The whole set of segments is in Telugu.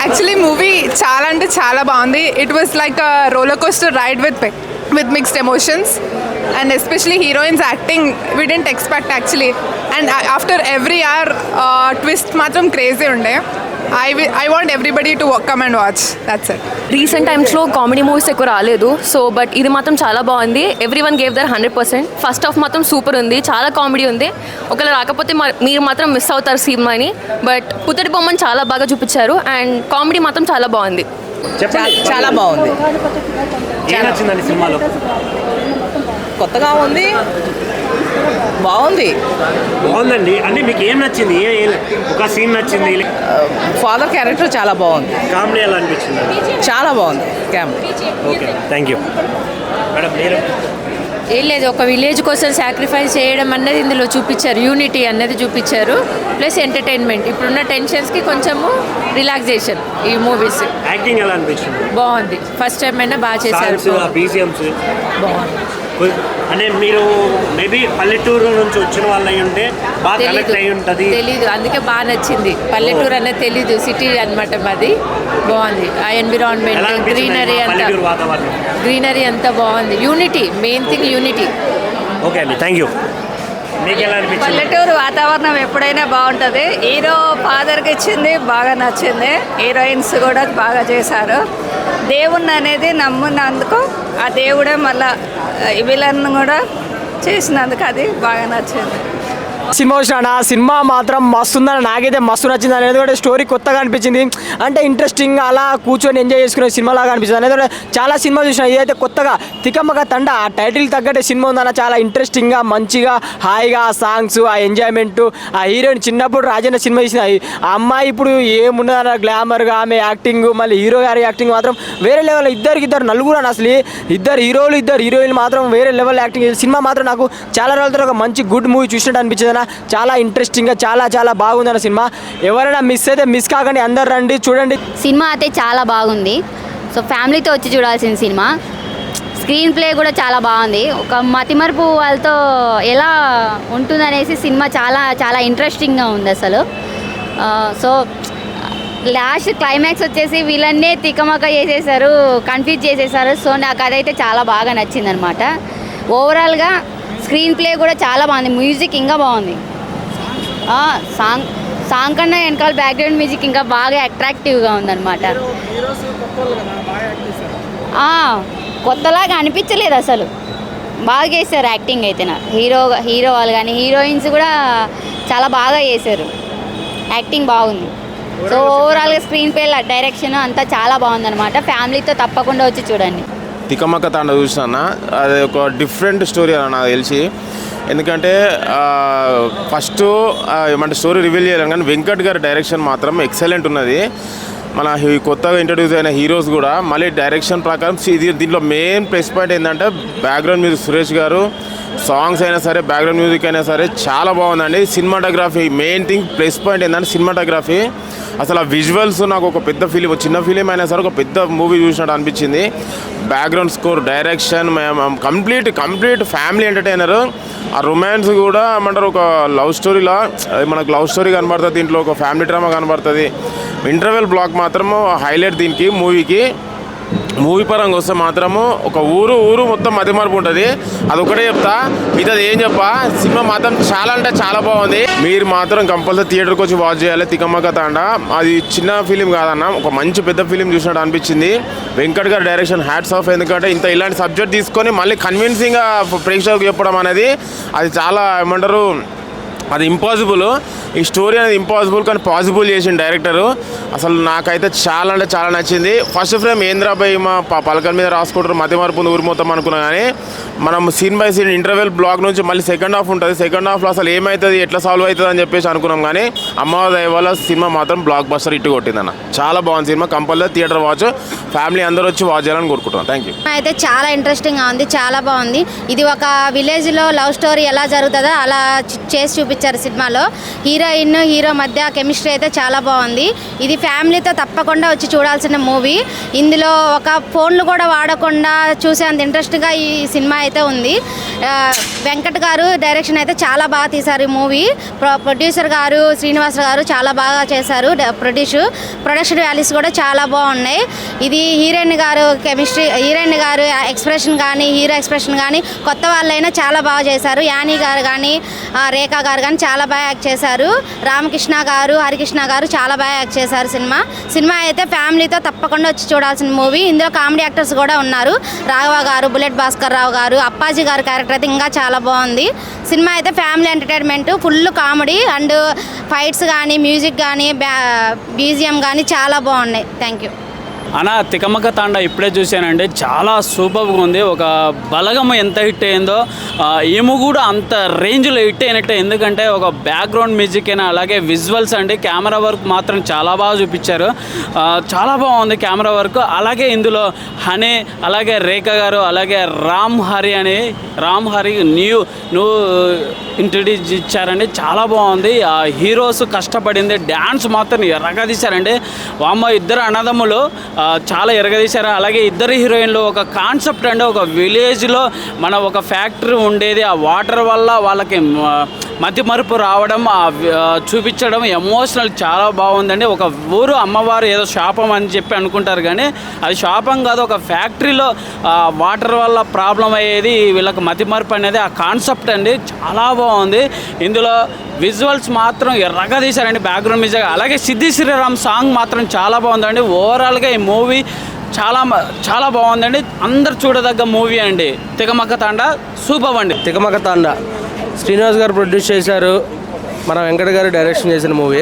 యాక్చువల్లీ మూవీ చాలా అంటే చాలా బాగుంది. It was like a roller coaster ride with mixed emotions and especially heroines acting we didn't expect actually. And after every hour twist మాత్రం క్రేజీ ఉండే. I want everybody to come and watch. That's it. Recent టైమ్స్లో కామెడీ మూవీస్ ఎక్కువ రాలేదు, సో బట్ ఇది మాత్రం చాలా బాగుంది. Every one gave there 100%. First half మాత్రం సూపర్ ఉంది, చాలా కామెడీ ఉంది. ఒకవేళ రాకపోతే మీరు మాత్రం మిస్ అవుతారు సినిమాని. బట్ పుత్తడి బొమ్మని చాలా బాగా చూపించారు అండ్ కామెడీ మాత్రం చాలా బాగుంది. చాలా బాగుంది. సినిమాలో కొత్తగా ఉంది, బాగుందండి. అంటే మీకు ఏం నచ్చింది? ఒక సీన్ నచ్చింది? ఫాదర్ క్యారెక్టర్ చాలా బాగుంది. కామెడీ ఎలా అనిపించింది? చాలా బాగుంది comedy. Okay, thank you madam. ఏం లేదు, ఒక విలేజ్ కోసం సాక్రిఫైస్ చేయడం అన్నది ఇందులో చూపించారు. యూనిటీ అన్నది చూపించారు, ప్లస్ ఎంటర్టైన్మెంట్. ఇప్పుడున్న టెన్షన్స్కి కొంచెము రిలాక్సేషన్. ఈ మూవీస్ యాక్టింగ్ ఎలా అనిపించింది? బాగుంది. ఫస్ట్ టైం అయినా బాగా చేశారు. బీజిఎమ్స్ బాగుంది. అంటే మీరు మేబీ పల్లెటూరు నుంచి వచ్చిన వాళ్ళు అయి ఉంటే బాగా కనెక్ట్ అయి ఉంటుంది. తెలీదు, అందుకే బాగా నచ్చింది. పల్లెటూరు అనేది తెలీదు, సిటీ అనమాట మాది. బాగుంది. ఆ ఎన్విరాన్మెంట్, గ్రీనరీ అంతా బాగుంది. Unity, main thing unity. Okay అండి, థ్యాంక్ యూ. మీకు ఎలా అనిపించింది? పల్లెటూరు వాతావరణం ఎప్పుడైనా బాగుంటుంది. హీరో ఫాదర్కి ఇచ్చింది బాగా నచ్చింది. హీరోయిన్స్ కూడా బాగా చేశారు. దేవుణ్ణి అనేది నమ్మినందుకు ఆ దేవుడే మళ్ళా విలన్ కూడా చేసినందుకు అది బాగా నచ్చింది. సినిమా వచ్చినా సినిమా మాత్రం మస్తు ఉందని నాకైతే మస్తు నచ్చింది. అనేది కూడా స్టోరీ కొత్తగా అనిపించింది, అంటే ఇంట్రెస్టింగ్ అలా కూర్చొని ఎంజాయ్ చేసుకునే సినిమా లాగా అనిపించింది. అనేది చాలా సినిమా చూసిన, ఇదైతే కొత్తగా తికమక తండ ఆ టైటిల్ తగ్గట్టే సినిమా ఉందన్న. చాలా ఇంట్రెస్టింగ్గా మంచిగా హాయిగా ఆ సాంగ్స్, ఆ ఎంజాయ్మెంట్, ఆ హీరోయిన్ చిన్నప్పుడు రాజన్న సినిమా చూసిన ఆ అమ్మాయి ఇప్పుడు ఏమున్నదన్న గ్లామర్గా ఆమె యాక్టింగ్, మళ్ళీ హీరో గారి యాక్టింగ్ మాత్రం వేరే లెవెల్. ఇద్దరు నలుగురు అని అసలు ఇద్దరు హీరోలు ఇద్దరు హీరోయిన్లు మాత్రం వేరే లెవెల్ యాక్టింగ్. సినిమా మాత్రం నాకు చాలా రోజుల ఒక మంచి గుడ్ మూవీ చూసినట్టు అనిపించింది. చాలా ఇంట్రెస్టింగ్గా చాలా బాగుందన్న సినిమా. ఎవరైనా మిస్ అయితే మిస్ కాకండి, అందరు రండి చూడండి. సినిమా అయితే చాలా బాగుంది. సో ఫ్యామిలీతో వచ్చి చూడాల్సిన సినిమా. స్క్రీన్ ప్లే కూడా చాలా బాగుంది. ఒక మతిమరుపు వాళ్ళతో ఎలా ఉంటుందనేసి సినిమా చాలా ఇంట్రెస్టింగ్గా ఉంది అసలు. సో లాస్ట్ క్లైమాక్స్ వచ్చేసి వీళ్ళన్నే తికమక చేసేసారు, కన్ఫ్యూజ్ చేసేసారు. సో నాకు అదైతే చాలా బాగా నచ్చింది అనమాట. ఓవరాల్గా స్క్రీన్ ప్లే కూడా చాలా బాగుంది. మ్యూజిక్ ఇంకా బాగుంది. సాంగ్ కన్నా వెనకాల బ్యాక్గ్రౌండ్ మ్యూజిక్ ఇంకా బాగా అట్రాక్టివ్గా ఉందన్నమాట. కొత్తలాగా అనిపించలేదు అసలు, బాగా చేశారు యాక్టింగ్ అయితే. హీరో వాళ్ళు కానీ హీరోయిన్స్ కూడా చాలా బాగా చేశారు, యాక్టింగ్ బాగుంది. సో ఓవరాల్గా స్క్రీన్ ప్లే, డైరెక్షన్ అంతా చాలా బాగుందన్నమాట. ఫ్యామిలీతో తప్పకుండా వచ్చి చూడండి. తికమక తాండ చూసినా అది ఒక డిఫరెంట్ స్టోరీ అని నాకు తెలిసి. ఎందుకంటే ఫస్ట్ ఏమంటే స్టోరీ రివీల్ చేయాలి కానీ వెంకట్ గారి డైరెక్షన్ మాత్రం ఎక్సలెంట్ ఉన్నది. మన కొత్తగా ఇంట్రడ్యూస్ అయిన హీరోస్ కూడా మళ్ళీ డైరెక్షన్ ప్రకారం దీంట్లో మెయిన్ ప్లస్ పాయింట్ ఏంటంటే బ్యాక్గ్రౌండ్ మ్యూజిక్ సురేష్ గారు, సాంగ్స్ అయినా సరే బ్యాక్గ్రౌండ్ మ్యూజిక్ అయినా సరే చాలా బాగుందండి. Cinematography main thing plus point ఏంటంటే సినిమాటోగ్రఫీ. అసలు ఆ విజువల్స్ నాకు ఒక పెద్ద ఫిలిం, చిన్న ఫిలిం అయినా సరే ఒక పెద్ద మూవీ చూసినట్టు అనిపించింది. Background score, direction complete family entertainer. ఆ రొమాన్స్ కూడా ఏమంటారు ఒక లవ్ స్టోరీలా మనకు లవ్ స్టోరీ కనబడుతుంది, దీంట్లో ఒక ఫ్యామిలీ డ్రామా కనబడుతుంది. ఇంటర్వెల్ బ్లాక్ మాత్రము హైలైట్ దీనికి మూవీ పరంగా వస్తే మాత్రము ఒక ఊరు మొత్తం మతిమరుపు ఉంటుంది. అదొకటే చెప్తా, మిగతాది ఏం చెప్పా. సినిమా మాత్రం చాలా అంటే చాలా బాగుంది. మీరు మాత్రం కంపల్సరీ థియేటర్కి వచ్చి వాచ్ చేయాలి. తికమక తాండ అది చిన్న ఫిలిం కాదన్న, ఒక మంచి పెద్ద ఫిలిం చూసినట్టు అనిపించింది. వెంకట్ గారి డైరెక్షన్ హ్యాట్స్ ఆఫ్. ఎందుకంటే ఇలాంటి సబ్జెక్ట్ తీసుకొని మళ్ళీ కన్విన్సింగ్గా ప్రేక్షకులకు చెప్పడం అనేది అది చాలా ఏమంటారు, అది ఇంపాసిబుల్. ఈ స్టోరీ అనేది ఇంపాసిబుల్ కానీ పాసిబుల్ చేసిన డైరెక్టరు. అసలు నాకైతే చాలా అంటే చాలా నచ్చింది. ఫస్ట్ ఫ్రేమ్ ఏంద్రాబాయ్ మా పలకల మీద రాసుకుంటారు మతిమరుపు ఊరు మొత్తం అనుకున్నా కానీ మనం scene by scene interval block నుంచి మళ్ళీ సెకండ్ హాఫ్ ఉంటుంది. సెకండ్ హాఫ్లో అసలు ఏమవుతుంది, ఎట్లా సాల్వ్ అవుతుంది అని చెప్పేసి అనుకున్నాం. కానీ అమ్మవారి దయ వల్ల సినిమా మాత్రం బ్లాక్ బస్టర్ ఇట్టు కొట్టిందన్న. చాలా బాగుంది cinema. Compulsory theatre watch, family అందరూ వచ్చి వాచ్ చేయాలని కోరుకుంటున్నాను. Thank you. అయితే చాలా ఇంట్రెస్టింగ్గా ఉంది, చాలా బాగుంది. ఇది ఒక విలేజ్లో లవ్ స్టోరీ ఎలా జరుగుతుందో అలా చేసి చూపించారు. తెచ్చారు సినిమాలో. హీరోయిన్ హీరో మధ్య కెమిస్ట్రీ అయితే చాలా బాగుంది. ఇది ఫ్యామిలీతో తప్పకుండా వచ్చి చూడాల్సిన మూవీ. ఇందులో ఒక ఫోన్లు కూడా వాడకుండా చూసేంత ఇంట్రెస్ట్గా ఈ సినిమా అయితే ఉంది. వెంకట్ గారు డైరెక్షన్ అయితే చాలా బాగా తీశారు ఈ మూవీ. ప్రొడ్యూసర్ గారు శ్రీనివాస్ గారు చాలా బాగా చేశారు. ప్రొడక్షన్ వాల్యూస్ కూడా చాలా బాగున్నాయి. ఇది హీరోయిన్ గారు కెమిస్ట్రీ, హీరోయిన్ గారు ఎక్స్ప్రెషన్ కానీ హీరో ఎక్స్ప్రెషన్ కానీ కొత్త వాళ్ళైనా చాలా బాగా చేశారు. యానీ గారు కానీ రేఖా గారు కానీ చాలా బాగా యాక్ట్ చేశారు. రామకృష్ణ గారు హరికృష్ణ గారు చాలా బాగా యాక్ట్ చేశారు. సినిమా అయితే ఫ్యామిలీతో తప్పకుండా వచ్చి చూడాల్సిన మూవీ. ఇందులో కామెడీ యాక్టర్స్ కూడా ఉన్నారు. రాఘవ గారు, బుల్లెట్ భాస్కర్ రావు గారు, అప్పాజీ గారు క్యారెక్టర్ అయితే ఇంకా చాలా బాగుంది. సినిమా అయితే family entertainment, full comedy and fights కానీ మ్యూజిక్ కానీ బీజిఎం కానీ చాలా బాగున్నాయి. Thank you. అన్న తికమక తాండా ఇప్పుడే చూశానండి, చాలా సూపర్గా ఉంది. ఒక బలగం ఎంత హిట్ అయిందో ఏమో కూడా అంత రేంజ్లో హిట్ అయినట్టే. ఎందుకంటే ఒక బ్యాక్గ్రౌండ్ మ్యూజిక్ అయినా అలాగే విజువల్స్ అండి, కెమెరా వర్క్ మాత్రం చాలా బాగా చూపించారు. చాలా బాగుంది కెమెరా వర్క్. అలాగే ఇందులో హనీ, అలాగే రేఖ గారు, అలాగే రామ్ హరి న్యూ ఇంట్రడ్యూస్ ఇచ్చారండి. చాలా బాగుంది. హీరోస్ కష్టపడింది, డ్యాన్స్ మాత్రం ఎరగదీశారండి. వామ్మ ఇద్దరు అన్నదమ్ములు చాలా ఎరగదీశారు. అలాగే ఇద్దరు హీరోయిన్లు ఒక కాన్సెప్ట్ అండి, ఒక విలేజ్లో మన ఒక ఫ్యాక్టరీ ఉండేది, ఆ వాటర్ వల్ల వాళ్ళకి మతి మరుపు రావడం, చూపించడం ఎమోషనల్ చాలా బాగుందండి. ఒక ఊరు అమ్మవారు ఏదో శాపం అని చెప్పి అనుకుంటారు, కానీ అది శాపం కాదు. ఒక ఫ్యాక్టరీలో వాటర్ వల్ల ప్రాబ్లం అయ్యేది, వీళ్ళకి మతి మరుపు అనేది ఆ కాన్సెప్ట్ అండి. చాలా బాగుంది. ఇందులో విజువల్స్ మాత్రం ఎర్రగా తీశారండి, బ్యాక్గ్రౌండ్ మ్యూజిక్. అలాగే సిద్ధి శ్రీరామ్ సాంగ్ మాత్రం చాలా బాగుందండి. ఓవరాల్గా ఈ మూవీ చాలా బాగుందండి. అందరు చూడదగ్గ మూవీ అండి. తికమక తాండా సూపర్ అండి. తికమక తాండా శ్రీనివాస్ గారు ప్రొడ్యూస్ చేశారు, మన వెంకట గారు డైరెక్షన్ చేసిన మూవీ.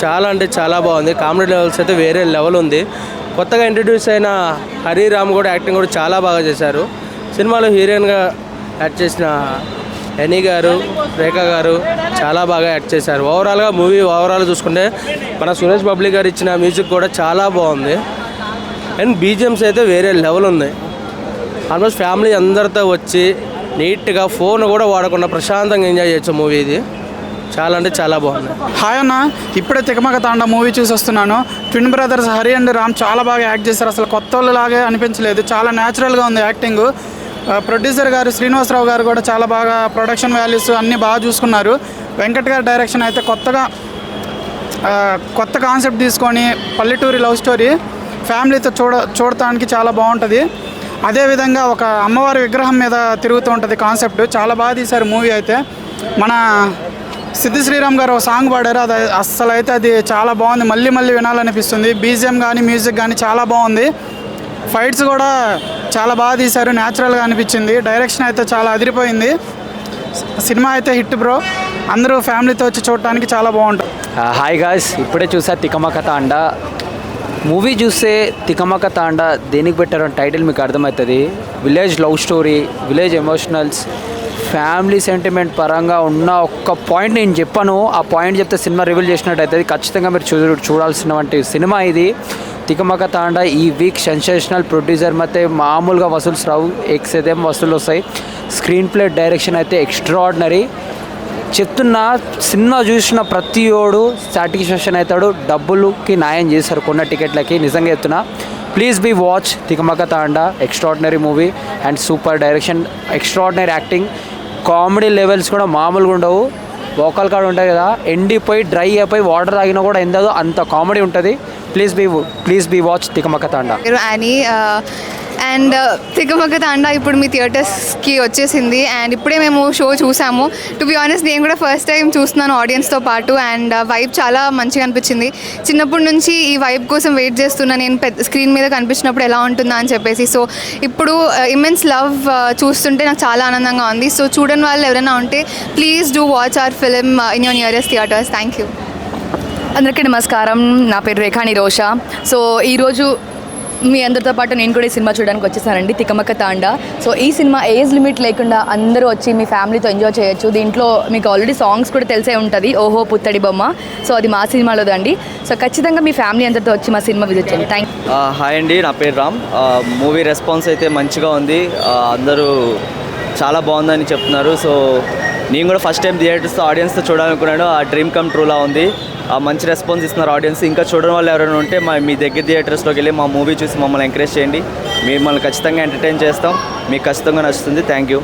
చాలా అంటే చాలా బాగుంది. కామెడీ లెవెల్స్ అయితే వేరే లెవెల్ ఉంది. కొత్తగా ఇంట్రడ్యూస్ అయిన హరిరామ్ కూడా యాక్టింగ్ కూడా చాలా బాగా చేశారు. సినిమాలో హీరోయిన్గా యాక్ట్ చేసిన ఎనీ గారు, రేఖా గారు చాలా బాగా యాక్ట్ చేశారు. ఓవరాల్గా మూవీ చూసుకుంటే మన సురేష్ బాబ్లీ గారు ఇచ్చిన మ్యూజిక్ కూడా చాలా బాగుంది. అండ్ బీజిఎమ్స్ అయితే వేరే లెవెల్ ఉన్నాయి. ఆల్మోస్ట్ ఫ్యామిలీ అందరితో వచ్చి నీట్గా ఫోన్ కూడా వాడకుండా ప్రశాంతంగా ఎంజాయ్ చేయొచ్చు మూవీ. ఇది చాలా అంటే చాలా బాగుంది. హాయ్ అన్న, ఇప్పుడే తికమక తాండా మూవీ చూసి వస్తున్నాను. Twin brothers Hari and Ram చాలా బాగా యాక్ట్ చేశారు. అసలు కొత్త వాళ్ళలాగే అనిపించలేదు, చాలా న్యాచురల్గా ఉంది యాక్టింగ్. ప్రొడ్యూసర్ గారు శ్రీనివాసరావు గారు కూడా చాలా బాగా ప్రొడక్షన్ వాల్యూస్ అన్నీ బాగా చూసుకున్నారు. వెంకట్ గారి డైరెక్షన్ అయితే కొత్త కాన్సెప్ట్ తీసుకొని పల్లెటూరి లవ్ స్టోరీ ఫ్యామిలీతో చూడటానికి చాలా బాగుంటుంది. అదేవిధంగా ఒక అమ్మవారి విగ్రహం మీద తిరుగుతూ ఉంటుంది కాన్సెప్ట్. చాలా బాగా తీశారు మూవీ అయితే. మన సిద్ధి శ్రీరామ్ గారు ఒక సాంగ్ పాడారు, అది చాలా బాగుంది. మళ్ళీ వినాలనిపిస్తుంది. బీజిఎం కానీ మ్యూజిక్ కానీ చాలా బాగుంది. ఫైట్స్ కూడా చాలా బాగా తీశారు, న్యాచురల్గా అనిపించింది. డైరెక్షన్ అయితే చాలా అదిరిపోయింది. సినిమా అయితే హిట్ బ్రో. అందరూ ఫ్యామిలీతో వచ్చి చూడటానికి చాలా బాగుంటుంది. హాయ్ గాయ్స్, ఇప్పుడే చూసా తికమక తాండా మూవీ. చూస్తే తికమక తాండా దేనికి పెట్టారో టైటిల్ మీకు అర్థమవుతుంది. Village love story, village emotionals, family sentiment పరంగా ఉన్న ఒక్క పాయింట్ నేను చెప్పాను. ఆ పాయింట్ చెప్తే సినిమా రివీల్ చేసినట్టు అవుతుంది. ఖచ్చితంగా మీరు చూడాల్సినటువంటి సినిమా ఇది తికమక తాండా. ఈ వీక్ సెన్సేషనల్. ప్రొడ్యూసర్ అయితే మామూలుగా వసూల్స్ రావు, ఎక్సేదేం వసూలు వస్తాయి. స్క్రీన్ ప్లే డైరెక్షన్ అయితే ఎక్స్ట్రాడినరీ. చెప్తున్నా, సినిమా చూసిన ప్రతి ఓడు సాటిస్ఫాక్షన్ అవుతాడు. డబ్బులకి న్యాయం చేశారు కొన్న టికెట్లకి. నిజంగా చెప్తున్నా, please be watch Tikamaka Thanda. Extraordinary movie and super direction, extraordinary acting. Comedy levels కూడా మామూలుగా ఉండవు. వోకల్ కార్డ్ ఉంటాయి కదా, ఎండిపోయి డ్రై అయిపోయి వాటర్ తాగినా కూడా ఎందదో అంత కామెడీ ఉంటుంది. Please be watch Tikamaka Thanda. And తికమక తాండా ఇప్పుడు మీ థియేటర్స్కి వచ్చేసింది. అండ్ ఇప్పుడే మేము షో చూసాము. టు బి ఆనెస్ట్, నేను కూడా ఫస్ట్ టైం చూస్తున్నాను ఆడియన్స్తో పాటు. అండ్ వైబ్ చాలా మంచిగా అనిపించింది. చిన్నప్పటి నుంచి ఈ వైబ్ కోసం వెయిట్ చేస్తున్నా నేను, పెద్ద స్క్రీన్ మీద కనిపించినప్పుడు ఎలా ఉంటుందా అని చెప్పేసి. సో ఇప్పుడు ఇమెన్స్ లవ్ చూస్తుంటే నాకు చాలా ఆనందంగా ఉంది. సో చూడని వాళ్ళు ఎవరైనా ఉంటే please do watch hour film in your nearest theatres. Thank you. అందరికీ నమస్కారం. నా పేరు రేఖాని రోషా. సో ఈరోజు మీ అందరితో పాటు నేను కూడా ఈ సినిమా చూడడానికి వచ్చేసానండి, తికమక తాండా. సో ఈ సినిమా ఏజ్ లిమిట్ లేకుండా అందరూ వచ్చి మీ ఫ్యామిలీతో ఎంజాయ్ చేయొచ్చు. దీంట్లో మీకు ఆల్రెడీ సాంగ్స్ కూడా తెలిసే ఉంటుంది, ఓహో పుత్తడి బొమ్మ. సో అది మా సినిమాలోదండి. సో ఖచ్చితంగా మీ ఫ్యామిలీ అందరితో వచ్చి మా సినిమా విజిట్ చేయండి. Thank you. హాయ్ అండి, నా పేరు రామ్. మూవీ రెస్పాన్స్ అయితే మంచిగా ఉంది. అందరూ చాలా బాగుందని చెప్తున్నారు. సో నేను కూడా ఫస్ట్ టైం థియేటర్స్తో ఆడియన్స్తో చూడాలనుకున్నాను. ఆ డ్రీమ్ కమ్ ట్రూలా ఉంది. ఆ మంచి రెస్పాన్స్ ఇస్తున్నారు ఆడియన్స్. ఇంకా చూడడం వాళ్ళు ఎవరైనా ఉంటే మీ దగ్గర థియేటర్స్లోకి వెళ్ళి మా మూవీ చూసి మమ్మల్ని ఎంకరేజ్ చేయండి. మిమ్మల్ని ఖచ్చితంగా ఎంటర్టైన్ చేస్తాం. మీకు ఖచ్చితంగా నచ్చుతుంది. Thank you.